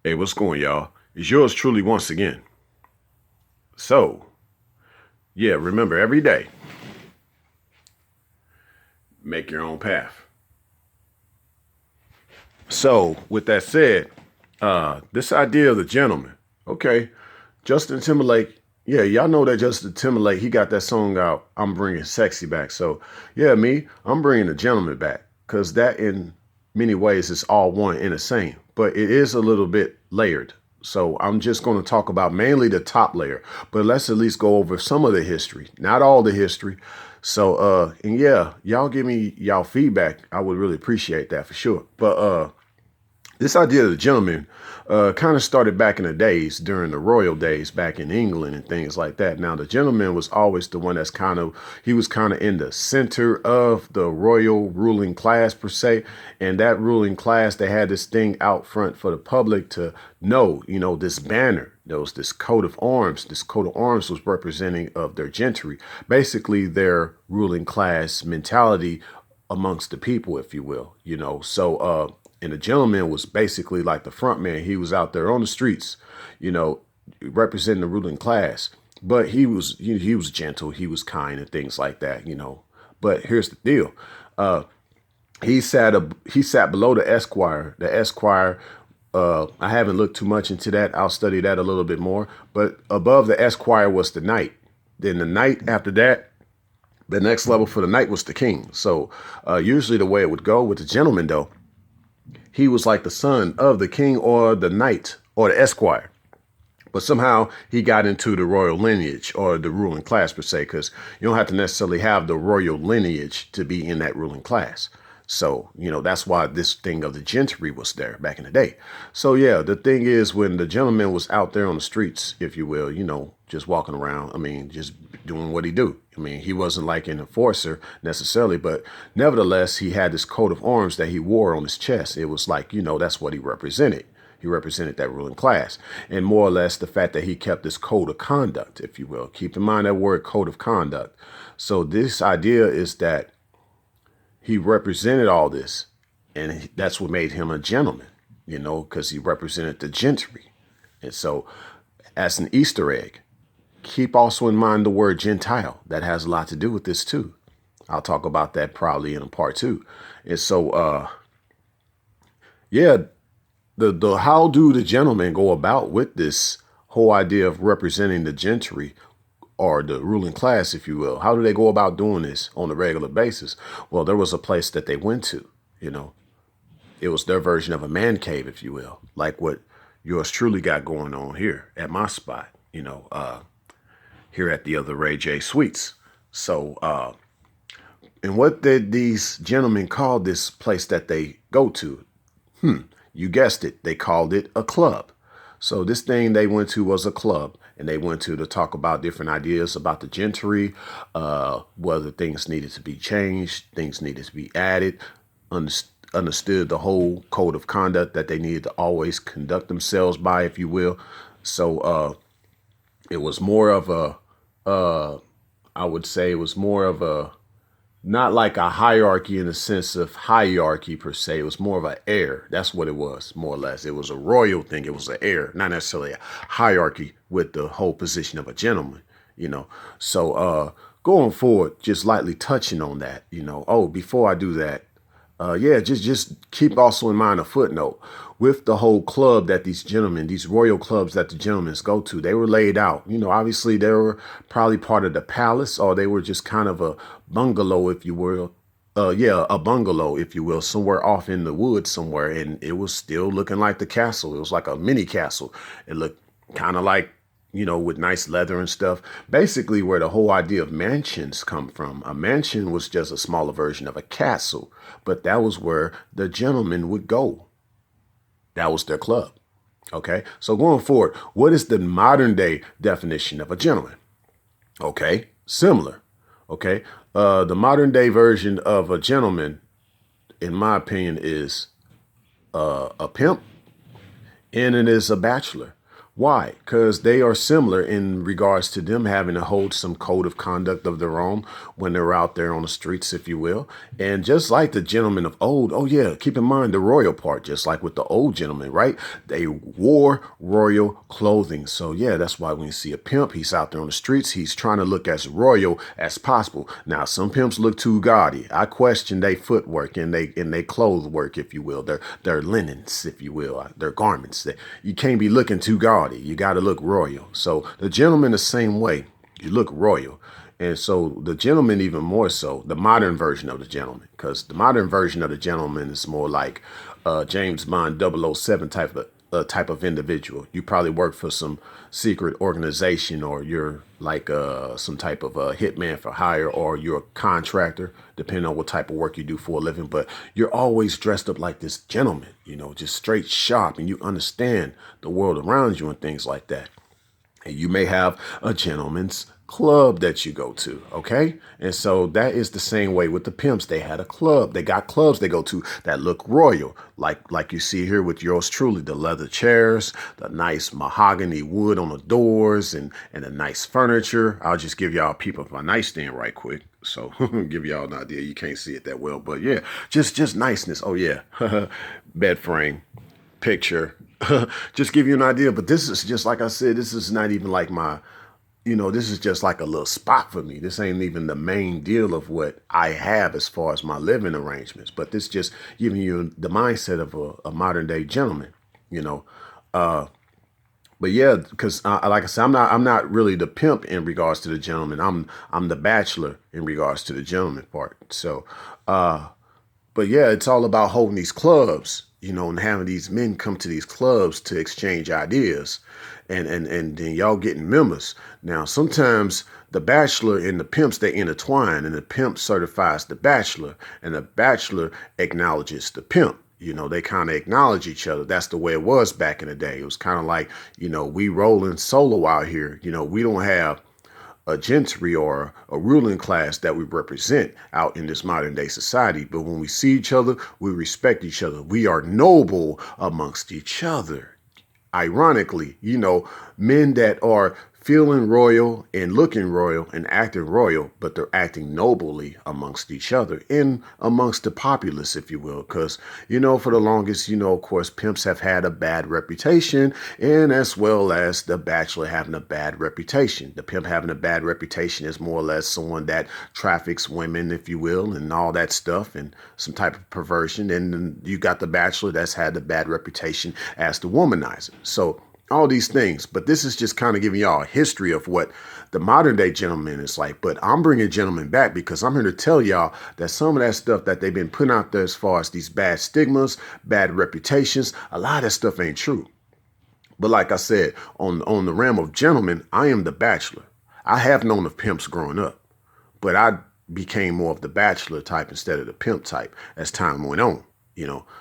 Hey, what's going, y'all? It's yours truly once again. So, yeah, remember every day, make your own path. So, with that said, this idea of the gentleman, okay, Justin Timberlake, yeah, y'all know that Justin Timberlake, he got that song out, I'm bringing sexy back. So, yeah, I'm bringing the gentleman back because that in many ways is all one and the same, but it is a little bit layered. So I'm just going to talk about mainly the top layer, but let's at least go over some of the history, not all the history. So, and yeah, y'all give me y'all feedback. I would really appreciate that for sure. But, this idea of the gentleman kind of started back in the days during the royal days back in England and things like that. Now, the gentleman was always the one he was kind of in the center of the royal ruling class per se. And that ruling class, they had this thing out front for the public to know, this banner. There was this coat of arms. This coat of arms was representing of their gentry, basically their ruling class mentality amongst the people, if you will, and the gentleman was basically like the front man. He was out there on the streets, you know, representing the ruling class. But he was gentle, he was kind, and things like that. But here's the deal: he sat below the esquire. The esquire. I haven't looked too much into that. I'll study that a little bit more. But above the esquire was the knight. Then the knight after that, the next level for the knight was the king. So usually the way it would go with the gentleman, though, he was like the son of the king or the knight or the esquire. But somehow he got into the royal lineage or the ruling class per se, because you don't have to necessarily have the royal lineage to be in that ruling class. So, that's why this thing of the gentry was there back in the day. So, yeah, the thing is, when the gentleman was out there on the streets, if you will, just walking around, just doing what he do. He wasn't like an enforcer necessarily, but nevertheless, he had this coat of arms that he wore on his chest. It was like, that's what he represented. He represented that ruling class, and more or less the fact that he kept this code of conduct, if you will. Keep in mind that word code of conduct. So this idea is that he represented all this, and that's what made him a gentleman, because he represented the gentry. And so as an Easter egg, keep also in mind the word Gentile. That has a lot to do with this too. I'll talk about that probably in a part two. And so, yeah, the how do the gentlemen go about with this whole idea of representing the gentry or the ruling class, if you will? How do they go about doing this on a regular basis? Well, there was a place that they went to, it was their version of a man cave, if you will, like what yours truly got going on here at my spot, here at the other Ray J Suites. So, and what did these gentlemen call this place that they go to? You guessed it. They called it a club. So this thing they went to was a club, and they went to talk about different ideas about the gentry, whether things needed to be changed, things needed to be added, understood the whole code of conduct that they needed to always conduct themselves by, if you will. So it was more of I would say it was more of not like a hierarchy in the sense of hierarchy per se. It was more of an heir. That's what it was, more or less. It was a royal thing. It was an heir, not necessarily a hierarchy with the whole position of a gentleman. So going forward, just lightly touching on that, oh, before I do that, yeah, just keep also in mind a footnote with the whole club that these gentlemen, these royal clubs that the gentlemen go to. They were laid out. Obviously they were probably part of the palace, or they were just kind of a bungalow, if you will. Yeah, a bungalow, if you will, somewhere off in the woods somewhere, and it was still looking like the castle. It was like a mini castle. It looked kind of like, with nice leather and stuff. Basically, where the whole idea of mansions come from. A mansion was just a smaller version of a castle, but that was where the gentlemen would go. That was their club. Okay, so going forward, what is the modern day definition of a gentleman? Okay, similar. Okay, the modern day version of a gentleman, in my opinion, is a pimp, and it is a bachelor. Why? Because they are similar in regards to them having to hold some code of conduct of their own when they're out there on the streets, if you will. And just like the gentlemen of old, oh yeah, keep in mind the royal part, just like with the old gentlemen, right? They wore royal clothing. So yeah, that's why when you see a pimp, he's out there on the streets, he's trying to look as royal as possible. Now, some pimps look too gaudy. I question their footwork and they clothes work, if you will, their linens, if you will, their garments. You can't be looking too gaudy. You got to look royal. So the gentleman the same way, you look royal. And so the gentleman even more so, the modern version of the gentleman, because the modern version of the gentleman is more like James Bond 007 type of individual. You probably work for some secret organization, or you're like some type of hitman for hire, or you're a contractor, depending on what type of work you do for a living. But you're always dressed up like this gentleman, just straight sharp, and you understand the world around you and things like that. And you may have a gentleman's club that you go to, okay? And so that is the same way with the pimps. They had a club. They got clubs they go to that look royal, like you see here with yours truly, the leather chairs, the nice mahogany wood on the doors, and the nice furniture. I'll just give y'all a peep of my nightstand right quick. So give y'all an idea. You can't see it that well, but yeah, just niceness. Oh yeah, bed frame, picture. Just give you an idea. But this is just like I said, this is not even like this is just like a little spot for me. This ain't even the main deal of what I have as far as my living arrangements. But this just giving you the mindset of a modern day gentleman, you know. But yeah, because like I said, I'm not really the pimp in regards to the gentleman. I'm the bachelor in regards to the gentleman part. So, but yeah, it's all about holding these clubs, and having these men come to these clubs to exchange ideas, and then y'all getting members. Now, sometimes the bachelor and the pimps, they intertwine, and the pimp certifies the bachelor, and the bachelor acknowledges the pimp. They kind of acknowledge each other. That's the way it was back in the day. It was kind of like, we rolling solo out here. We don't have a gentry or a ruling class that we represent out in this modern day society. But when we see each other, we respect each other. We are noble amongst each other. Ironically, men that are feeling royal and looking royal and acting royal, but they're acting nobly amongst each other and amongst the populace, if you will. Because, for the longest, of course, pimps have had a bad reputation, and as well as the bachelor having a bad reputation. The pimp having a bad reputation is more or less someone that traffics women, if you will, and all that stuff, and some type of perversion. And then you got the bachelor that's had the bad reputation as the womanizer. So all these things, but this is just kind of giving y'all a history of what the modern day gentleman is like. But I'm bringing gentlemen back because I'm here to tell y'all that some of that stuff that they've been putting out there as far as these bad stigmas, bad reputations, a lot of that stuff ain't true. But like I said, on the realm of gentlemen, I am the bachelor. I have known of pimps growing up, but I became more of the bachelor type instead of the pimp type as time went on.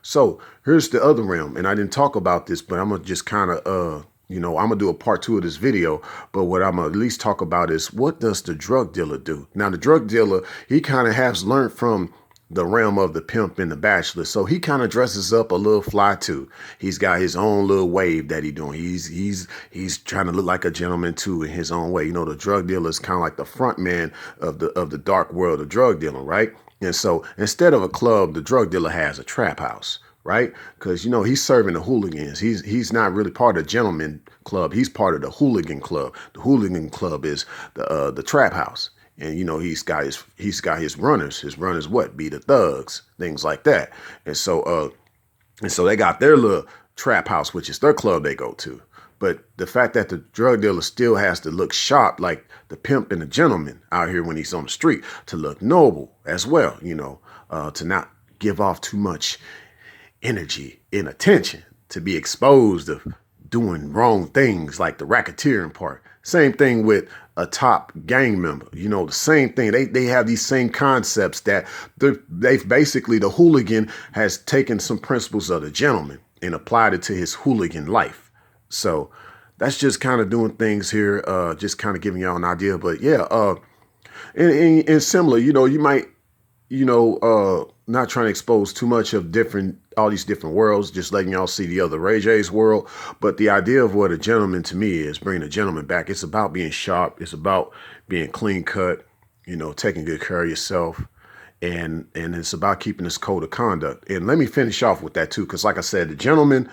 So here's the other realm, and I didn't talk about this, but I'm gonna just kind of I'm gonna do a part 2 of this video. But what I'm gonna at least talk about is, what does the drug dealer do? Now, the drug dealer, he kind of has learned from the realm of the pimp and the bachelor, so he kind of dresses up a little fly too. He's got his own little wave that he doing. He's trying to look like a gentleman too in his own way. The drug dealer is kind of like the front man of the dark world of drug dealing, right? And so instead of a club, the drug dealer has a trap house, right? Because, he's serving the hooligans. He's not really part of the gentleman club. He's part of the hooligan club. The hooligan club is the trap house. And, he's got his runners. His runners what? Be the thugs, things like that. And so they got their little trap house, which is their club they go to. But the fact that the drug dealer still has to look sharp like the pimp and the gentleman out here when he's on the street, to look noble as well, to not give off too much energy and attention, to be exposed of doing wrong things like the racketeering part. Same thing with a top gang member, the same thing. They have these same concepts that they've basically, the hooligan has taken some principles of the gentleman and applied it to his hooligan life. So that's just kind of doing things here, just kind of giving y'all an idea. But yeah, and similar, you might not trying to expose too much of all these different worlds, just letting y'all see the other Ray J's world. But the idea of what a gentleman to me is, bringing a gentleman back, it's about being sharp. It's about being clean cut, taking good care of yourself. And it's about keeping this code of conduct. And let me finish off with that too, because like I said, the gentleman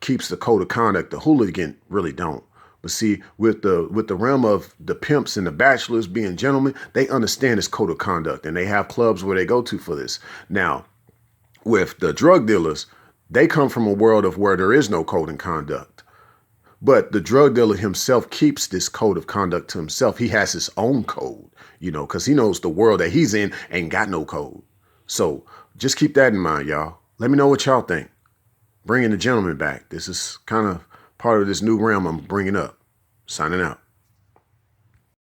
keeps the code of conduct. The hooligan really don't. But see, with the realm of the pimps and the bachelors being gentlemen, they understand this code of conduct, and they have clubs where they go to for this. Now, with the drug dealers, they come from a world of where there is no code and conduct. But the drug dealer himself keeps this code of conduct to himself. He has his own code, because he knows the world that he's in ain't got no code. So just keep that in mind, y'all. Let me know what y'all think. Bringing the gentleman back. This is kind of part of this new realm I'm bringing up. Signing out.